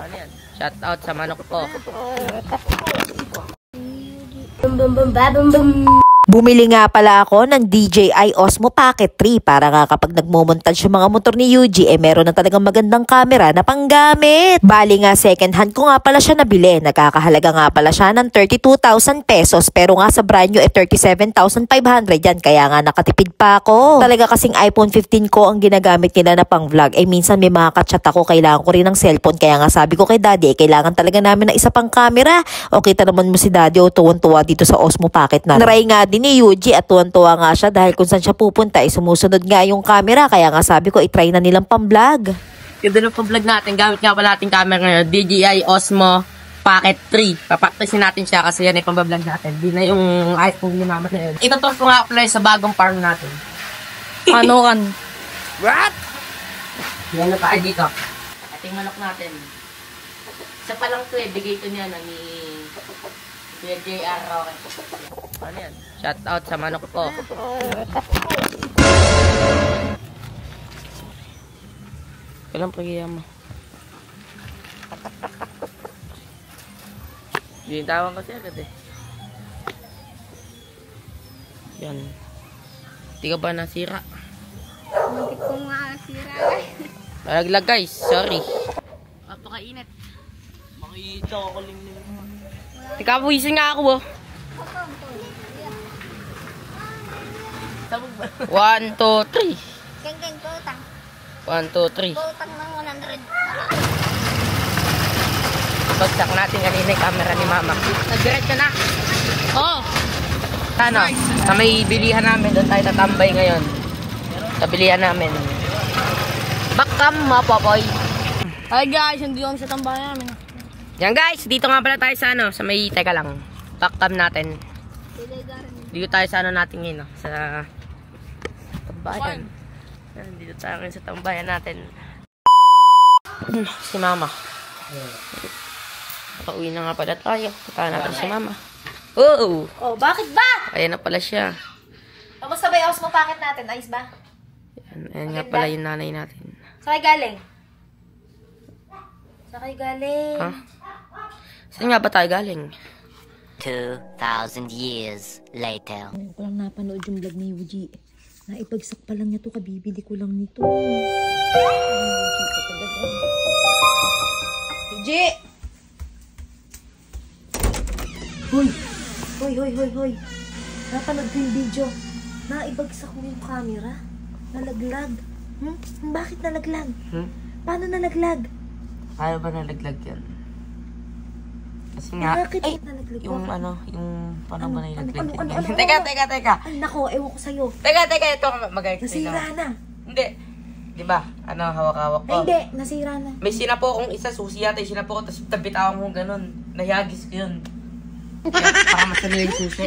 Ano yan? Shout out sa manok ko. Bum bum bum ba bum bum. Bumili nga pala ako ng DJI Osmo Pocket 3 para nga kapag nagmumontage yung mga motor ni UG, meron na talagang magandang camera na panggamit. Bali nga second hand ko nga pala siya nabili. Nagkakahalaga nga pala siya ng 32,000 pesos pero nga sa brand new 37,500 yan. Kaya nga nakatipid pa ako. Talaga kasing iPhone 15 ko ang ginagamit nila na pang vlog. Minsan may mga kachat ako, kailangan ko rin ng cellphone. Kaya nga sabi ko kay daddy, kailangan talaga namin ng isa pang camera. O kita naman mo si daddy, tuwan-tuwa dito sa Osmo Pocket na. Naray nga din ni Yuji at tuwan-tuwa nga siya dahil kung saan siya pupunta ay sumusunod nga yung camera. Kaya nga sabi ko itry na nilang pang-vlog. Yung doon pang-vlog natin, gamit nga pala natin camera ngayon, DJI Osmo Pocket 3. Papaktisin natin siya kasi yan ay pang-vlog natin. Di na yung iPhone ginamit na yun. Itutur ko nga pala sa bagong farm natin. Ano kan? What? Yan na tayo dito. Ating manok natin. Isa pa lang ito bigay ito niya ni JR Rocket. Ano yan? Shout out sa manok ko. Kailan pag-iya mo? Binitawan kasi agad eh. Yan. Hindi ka ba nasira? Hindi ko nga nasira. Malaglag guys, sorry. Napakainit. Makita ko limlim. Tika, buwisin nga ako oh. 1, 2, 3. Geng tutang. 1, 2, 3. Tutang ng 100. Bagsak natin kanina yung camera ni mama. Nag-diretso na. Oo. Ano? Sa may bilihan namin. Doon tayo tatambay ngayon. Sa bilihan namin. Bakam mapapoy. Hi guys, hindi kami sa tambayan namin. Yan guys, dito nga pala tayo sa ano. Sa may, teka lang. Bakam natin. Dito tayo sa ano natin ngayon. Sa tambayan. Yan, dito tayo ngayon sa tambayan natin. Si mama. Nakauwi na nga pala tayo. Punta natin si mama. Oo! Oh, bakit ba? Ayan na pala siya. Kamusta ba yung Osmo Pocket natin? Ayos ba? Ayan nga pala yung nanay natin. Saan galing? Saan galing? Ha? Saan nga ba tayo galing? 2,000 years later. Ngayon ko lang napanood yung vlog ni Yuji. Naipagsak pa lang niya to, kabibili ko lang nito. Yuji! Hoy! Hoy! Napanood ko yung video. Naibagsak mo yung camera. Nalaglag. Bakit nalaglag? Paano nalaglag? Ayaw ba nalaglag yan? Kasi nga, Bakit nalaglag? yung ano, yung paano ba nalaglag yan? Ano? Teka. Ay nako, ewan ko sa'yo. Teka, ito mag-explain Nasira na. Hindi. Di ba? Ano, hawak-hawak ko. Ay hindi, nasira na. May sinapo akong isa, susi yata yung sinapo ko, tapos tabitawan ko ganun. Nahiyagis ko yun. Kaya, para masali yung susi.